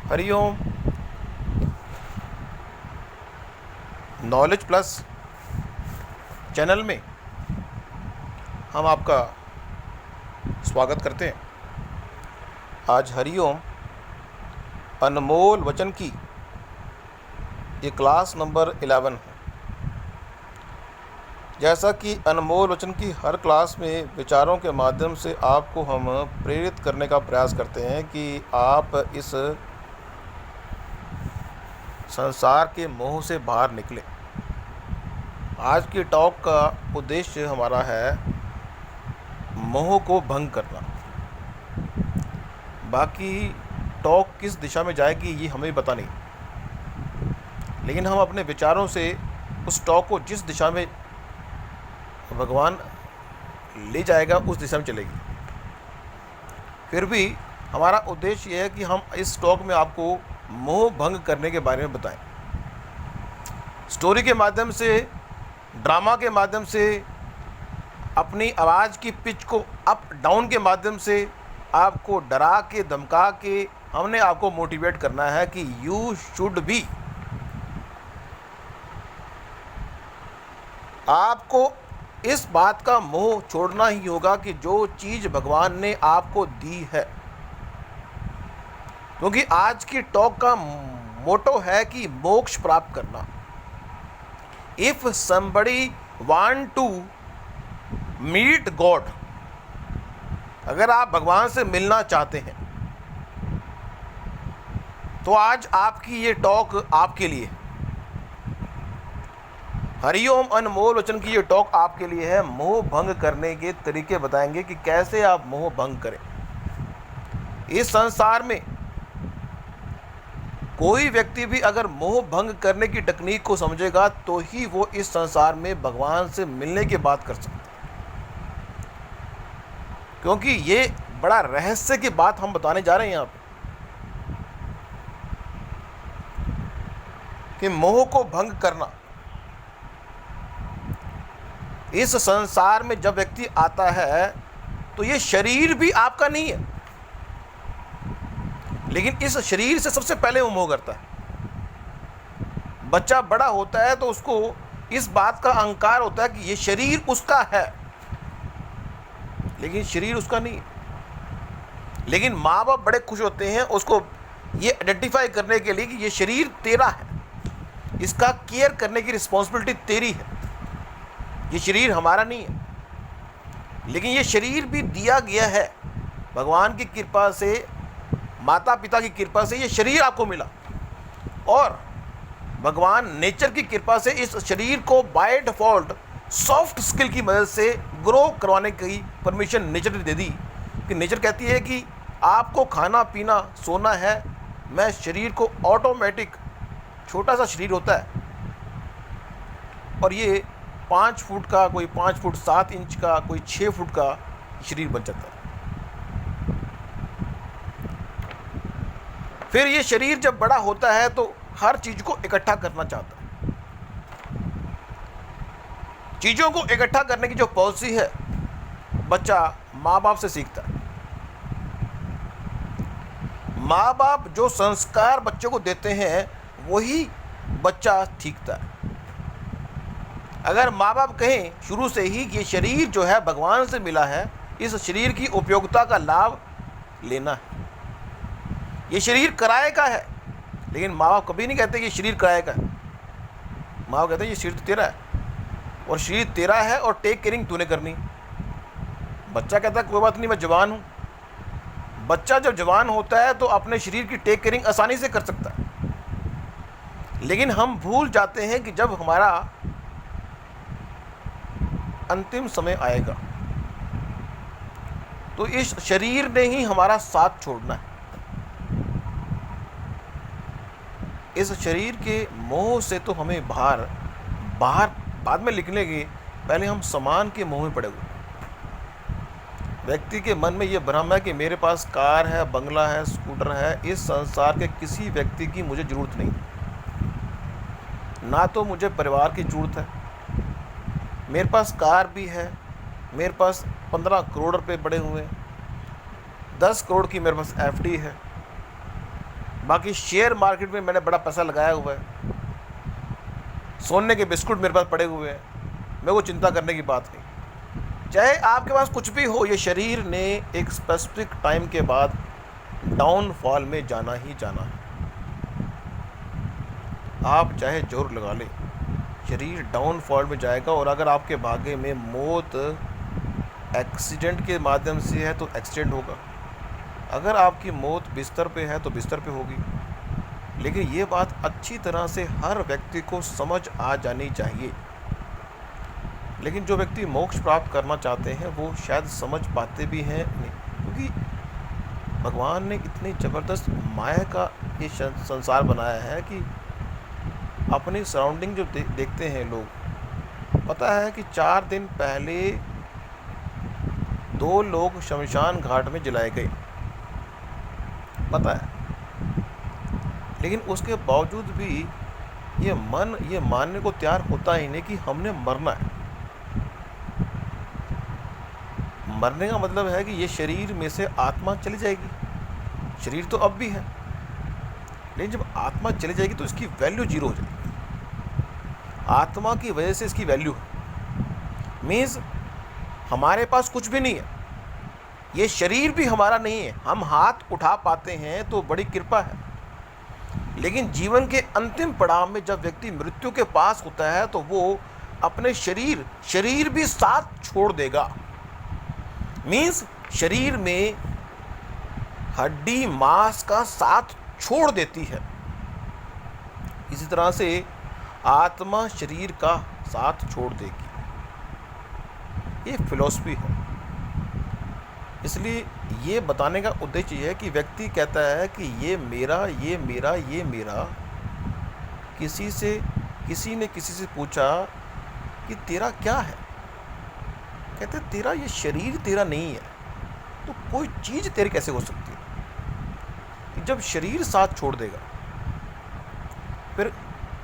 Hariom. Knowledge plus channel में हम आपका स्वागत करते हैं। आज हरिओम अनमोल वचन की ये क्लास नंबर 11 है। जैसा कि अनमोल वचन की हर क्लास में विचारों के माध्यम से आपको हम प्रेरित करने का प्रयास करते हैं कि आप इस संसार के मोह से बाहर निकले। आज की टॉक का उद्देश्य हमारा है मोह को भंग करना। बाकी टॉक किस दिशा में जाएगी ये हमें पता नहीं, लेकिन हम अपने विचारों से उस टॉक को जिस दिशा में भगवान ले जाएगा उस दिशा में चलेगी। फिर भी हमारा उद्देश्य ये है कि हम इस टॉक में आपको मोह भंग करने के बारे में बताएं। स्टोरी के माध्यम से, ड्रामा के माध्यम से, अपनी आवाज़ की पिच को अप डाउन के माध्यम से आपको डरा के धमका के हमने आपको मोटिवेट करना है कि यू शुड बी। आपको इस बात का मोह छोड़ना ही होगा कि जो चीज़ भगवान ने आपको दी है, क्योंकि आज की टॉक का मोटो है कि मोक्ष प्राप्त करना। If somebody want to meet God, अगर आप भगवान से मिलना चाहते हैं तो आज आपकी ये टॉक आपके लिए। हरिओम अनमोल वचन की ये टॉक आपके लिए है। मोह भंग करने के तरीके बताएंगे कि कैसे आप मोह भंग करें। इस संसार में कोई व्यक्ति भी अगर मोह भंग करने की टेक्निक को समझेगा तो ही वो इस संसार में भगवान से मिलने की बात कर सकता है, क्योंकि ये बड़ा रहस्य की बात हम बताने जा रहे हैं यहाँ पे कि मोह को भंग करना। इस संसार में जब व्यक्ति आता है तो ये शरीर भी आपका नहीं है, लेकिन इस शरीर से सबसे पहले वो मोह करता है। बच्चा बड़ा होता है तो उसको इस बात का अहंकार होता है कि ये शरीर उसका है, लेकिन शरीर उसका नहीं है। लेकिन माँ बाप बड़े खुश होते हैं उसको ये आइडेंटिफाई करने के लिए कि ये शरीर तेरा है, इसका केयर करने की रिस्पॉन्सिबिलिटी तेरी है, ये शरीर हमारा नहीं है। लेकिन ये शरीर भी दिया गया है भगवान की कृपा से, माता पिता की कृपा से ये शरीर आपको मिला, और भगवान नेचर की कृपा से इस शरीर को बाय डिफ़ॉल्ट सॉफ्ट स्किल की मदद से ग्रो करवाने की परमिशन नेचर ने दे दी। कि नेचर कहती है कि आपको खाना पीना सोना है। मैं शरीर को ऑटोमेटिक, छोटा सा शरीर होता है और ये 5 फुट का, कोई 5 फुट 7 इंच का, कोई 6 फुट का शरीर बन जाता है। फिर ये शरीर जब बड़ा होता है तो हर चीज़ को इकट्ठा करना चाहता है। चीज़ों को इकट्ठा करने की जो पॉलिसी है बच्चा माँ बाप से सीखता है। माँ बाप जो संस्कार बच्चे को देते हैं वही बच्चा सीखता है। अगर माँ बाप कहें शुरू से ही कि ये शरीर जो है भगवान से मिला है, इस शरीर की उपयोगिता का लाभ लेना है, ये शरीर किराए का है, लेकिन माँ बाप कभी नहीं कहते कि शरीर किराए का है। माँ बाप कहते हैं ये शरीर तो तेरा है, और शरीर तेरा है और टेक केयरिंग तूने करनी। बच्चा कहता है कोई बात नहीं, मैं जवान हूँ। बच्चा जब जवान होता है तो अपने शरीर की टेक केयरिंग आसानी से कर सकता है। लेकिन हम भूल जाते हैं कि जब हमारा अंतिम समय आएगा तो इस शरीर ने ही हमारा साथ छोड़ना है। इस शरीर के मोह से तो हमें बाहर बाद में निकलेंगे, पहले हम सामान के मोह में पड़े हुए। व्यक्ति के मन में ये भ्रम है कि मेरे पास कार है, बंगला है, स्कूटर है, इस संसार के किसी व्यक्ति की मुझे ज़रूरत नहीं, ना तो मुझे परिवार की ज़रूरत है। मेरे पास कार भी है, मेरे पास 15 करोड़ रुपए पड़े हुए हैं, 10 करोड़ की मेरे पास एफडी है, बाकी शेयर मार्केट में मैंने बड़ा पैसा लगाया हुआ है, सोने के बिस्कुट मेरे पास पड़े हुए हैं, मेरे को चिंता करने की बात नहीं। चाहे आपके पास कुछ भी हो, ये शरीर ने एक स्पेसिफिक टाइम के बाद डाउनफॉल में जाना ही जाना है। आप चाहे जोर लगा लें, शरीर डाउनफॉल में जाएगा। और अगर आपके भाग्य में मौत एक्सीडेंट के माध्यम से है तो एक्सीडेंट होगा, अगर आपकी मौत बिस्तर पे है तो बिस्तर पे होगी। लेकिन ये बात अच्छी तरह से हर व्यक्ति को समझ आ जानी चाहिए। लेकिन जो व्यक्ति मोक्ष प्राप्त करना चाहते हैं वो शायद समझ पाते भी हैं नहीं, क्योंकि भगवान ने इतनी ज़बरदस्त माया का ये संसार बनाया है कि अपनी सराउंडिंग जो देखते हैं लोग, पता है कि 4 दिन पहले 2 लोग शमशान घाट में जलाए गए, पता है। लेकिन उसके बावजूद भी ये मन ये मानने को तैयार होता ही नहीं कि हमने मरना है। मरने का मतलब है कि ये शरीर में से आत्मा चली जाएगी। शरीर तो अब भी है, लेकिन जब आत्मा चली जाएगी तो इसकी वैल्यू जीरो हो जाएगी। आत्मा की वजह से इसकी वैल्यू है। मीन्स हमारे पास कुछ भी नहीं है, ये शरीर भी हमारा नहीं है। हम हाथ उठा पाते हैं तो बड़ी कृपा है। लेकिन जीवन के अंतिम पड़ाव में जब व्यक्ति मृत्यु के पास होता है तो वो अपने शरीर भी साथ छोड़ देगा। मीन्स शरीर में हड्डी मांस का साथ छोड़ देती है। इसी तरह से आत्मा शरीर का साथ छोड़ देगी। ये फिलॉसफी है। इसलिए ये बताने का उद्देश्य है कि व्यक्ति कहता है कि ये मेरा, ये मेरा, ये मेरा। किसी ने किसी से पूछा कि तेरा क्या है? कहते तेरा ये शरीर तेरा नहीं है, तो कोई चीज़ तेरी कैसे हो सकती है? जब शरीर साथ छोड़ देगा, फिर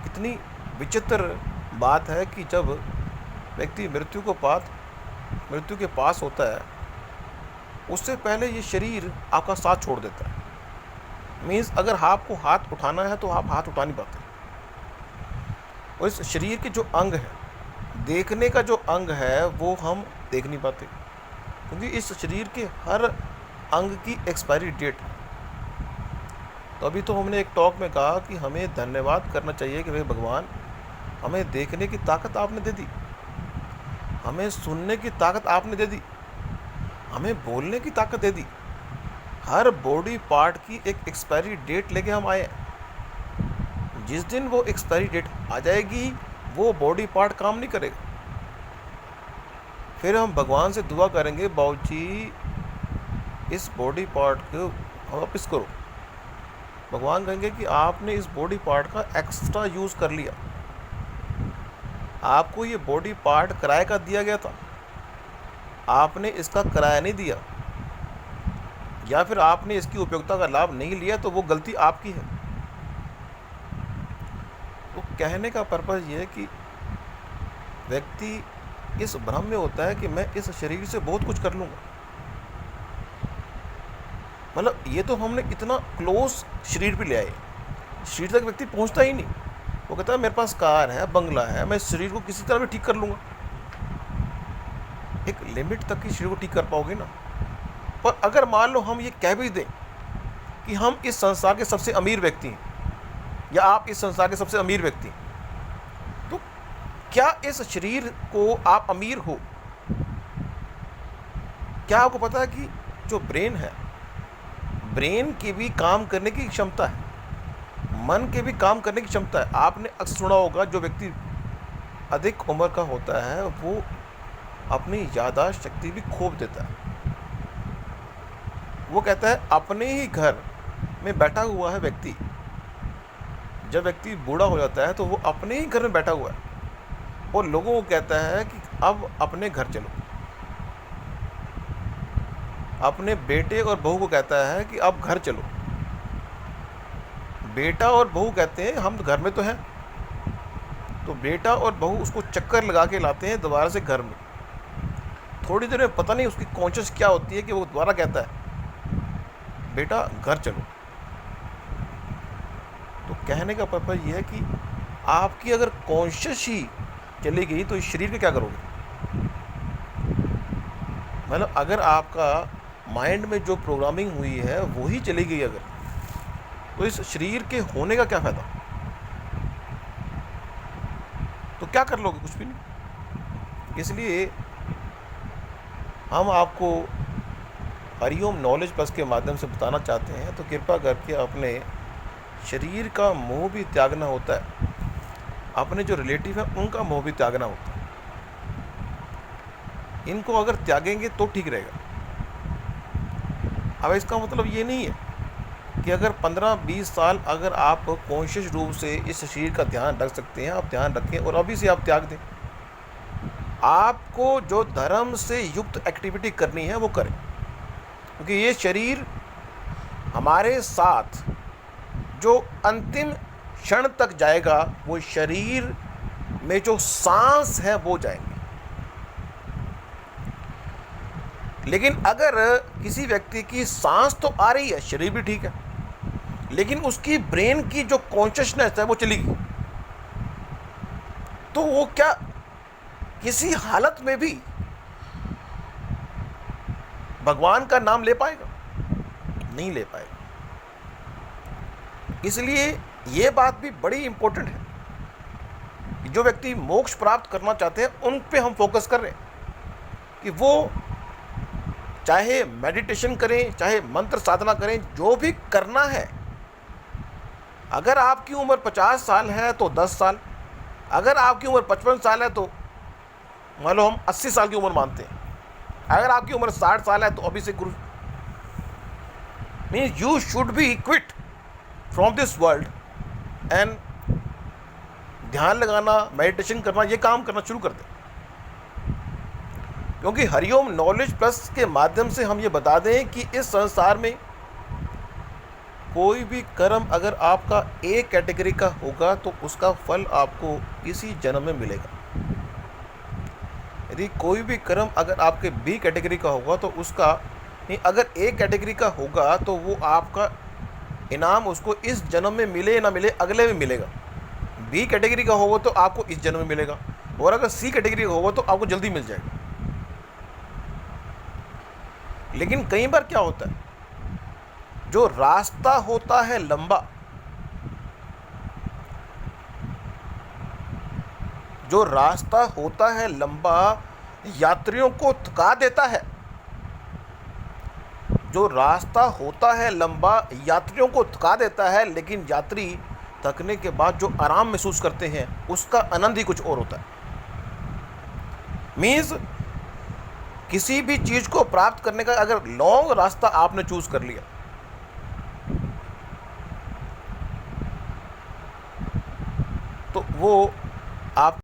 कितनी विचित्र बात है कि जब व्यक्ति मृत्यु के पास होता है, उससे पहले ये शरीर आपका साथ छोड़ देता है। मीन्स अगर आपको हाथ उठाना है तो आप हाथ उठा नहीं पाते। और इस शरीर के जो अंग है, देखने का जो अंग है, वो हम देख नहीं पाते, क्योंकि इस शरीर के हर अंग की एक्सपायरी डेट है। तो अभी तो हमने एक टॉक में कहा कि हमें धन्यवाद करना चाहिए कि भाई भगवान, हमें देखने की ताकत आपने दे दी, हमें सुनने की ताकत आपने दे दी, हमें बोलने की ताकत दे दी। हर बॉडी पार्ट की एक एक्सपायरी डेट लेके हम आए हैं। जिस दिन वो एक्सपायरी डेट आ जाएगी वो बॉडी पार्ट काम नहीं करेगा। फिर हम भगवान से दुआ करेंगे, बाबूजी इस बॉडी पार्ट को वापस करो। भगवान कहेंगे कि आपने इस बॉडी पार्ट का एक्स्ट्रा यूज़ कर लिया, आपको ये बॉडी पार्ट किराए का दिया गया था, आपने इसका किराया नहीं दिया, या फिर आपने इसकी उपयोगिता का लाभ नहीं लिया, तो वो गलती आपकी है। तो कहने का पर्पज़ ये है कि व्यक्ति इस भ्रम में होता है कि मैं इस शरीर से बहुत कुछ कर लूँगा। मतलब ये तो हमने इतना क्लोज शरीर पे ले आए, शरीर तक व्यक्ति पहुंचता ही नहीं। वो कहता है मेरे पास कार है, बंगला है, मैं शरीर को किसी तरह भी ठीक कर लूँगा। एक लिमिट तक ही शरीर को ठीक कर पाओगे ना। पर अगर मान लो हम ये कह भी दें कि हम इस संसार के सबसे अमीर व्यक्ति हैं, या आप इस संसार के सबसे अमीर व्यक्ति हैं, तो क्या इस शरीर को आप अमीर हो? क्या आपको पता है कि जो ब्रेन है, ब्रेन की भी काम करने की क्षमता है, मन के भी काम करने की क्षमता है। आपने अक्सर सुना होगा जो व्यक्ति अधिक उम्र का होता है वो अपनी याददाश्त शक्ति भी खो देता है। वो कहता है अपने ही घर में बैठा हुआ है व्यक्ति, जब व्यक्ति बूढ़ा हो जाता है तो वो अपने ही घर में बैठा हुआ है और लोगों को कहता है कि अब अपने घर चलो। अपने बेटे और बहू को कहता है कि अब घर चलो। बेटा और बहू कहते हैं हम घर में तो हैं, तो बेटा और बहू उसको चक्कर लगा के लाते हैं दोबारा से घर में। थोड़ी देर में पता नहीं उसकी कॉन्शियस क्या होती है कि वो दोबारा कहता है बेटा घर चलो। तो कहने का पर्पज़ ये है कि आपकी अगर कॉन्शियस ही चली गई तो इस शरीर का क्या करोगे? मतलब अगर आपका माइंड में जो प्रोग्रामिंग हुई है वो ही चली गई अगर, तो इस शरीर के होने का क्या फ़ायदा? तो क्या कर लोगे? कुछ भी नहीं। इसलिए हम आपको हरिओम नॉलेज प्लस के माध्यम से बताना चाहते हैं, तो कृपा करके अपने शरीर का मोह भी त्यागना होता है, अपने जो रिलेटिव हैं उनका मोह भी त्यागना होता है। इनको अगर त्यागेंगे तो ठीक रहेगा। अब इसका मतलब ये नहीं है कि अगर 15-20 साल अगर आप कॉन्शियस रूप से इस शरीर का ध्यान रख सकते हैं, आप ध्यान रखें और अभी से आप त्याग दें। आपको जो धर्म से युक्त एक्टिविटी करनी है वो करें, क्योंकि ये शरीर हमारे साथ जो अंतिम क्षण तक जाएगा वो शरीर में जो सांस है वो जाएंगे। लेकिन अगर किसी व्यक्ति की सांस तो आ रही है, शरीर भी ठीक है, लेकिन उसकी ब्रेन की जो कॉन्शियसनेस है वो चली गई, तो वो क्या किसी हालत में भी भगवान का नाम ले पाएगा? नहीं ले पाएगा। इसलिए ये बात भी बड़ी इंपॉर्टेंट है कि जो व्यक्ति मोक्ष प्राप्त करना चाहते हैं उन पे हम फोकस कर रहे हैं कि वो चाहे मेडिटेशन करें, चाहे मंत्र साधना करें, जो भी करना है। अगर आपकी उम्र 50 साल है तो 10 साल, अगर आपकी उम्र 55 साल है तो मान लो हम 80 साल की उम्र मानते हैं, अगर आपकी उम्र 60 साल है तो अभी से गुरु means you should be quit from this world and ध्यान लगाना, मेडिटेशन करना, ये काम करना शुरू कर दें। क्योंकि हरिओम नॉलेज प्लस के माध्यम से हम ये बता दें कि इस संसार में कोई भी कर्म अगर आपका ए कैटेगरी का होगा तो उसका फल आपको इसी जन्म में मिलेगा। यदि कोई भी कर्म अगर आपके बी कैटेगरी का होगा तो उसका नहीं, अगर ए कैटेगरी का होगा तो वो आपका इनाम उसको इस जन्म में मिले ना मिले अगले में मिलेगा। बी कैटेगरी का होगा तो आपको इस जन्म में मिलेगा, और अगर सी कैटेगरी का होगा तो आपको जल्दी मिल जाएगा। लेकिन कई बार क्या होता है, जो रास्ता होता है लंबा, जो रास्ता होता है लंबा यात्रियों को थका देता है। जो रास्ता होता है लंबा यात्रियों को थका देता है, लेकिन यात्री थकने के बाद जो आराम महसूस करते हैं उसका आनंद ही कुछ और होता है। मीन्स किसी भी चीज़ को प्राप्त करने का अगर लॉन्ग रास्ता आपने चूज कर लिया तो वो आप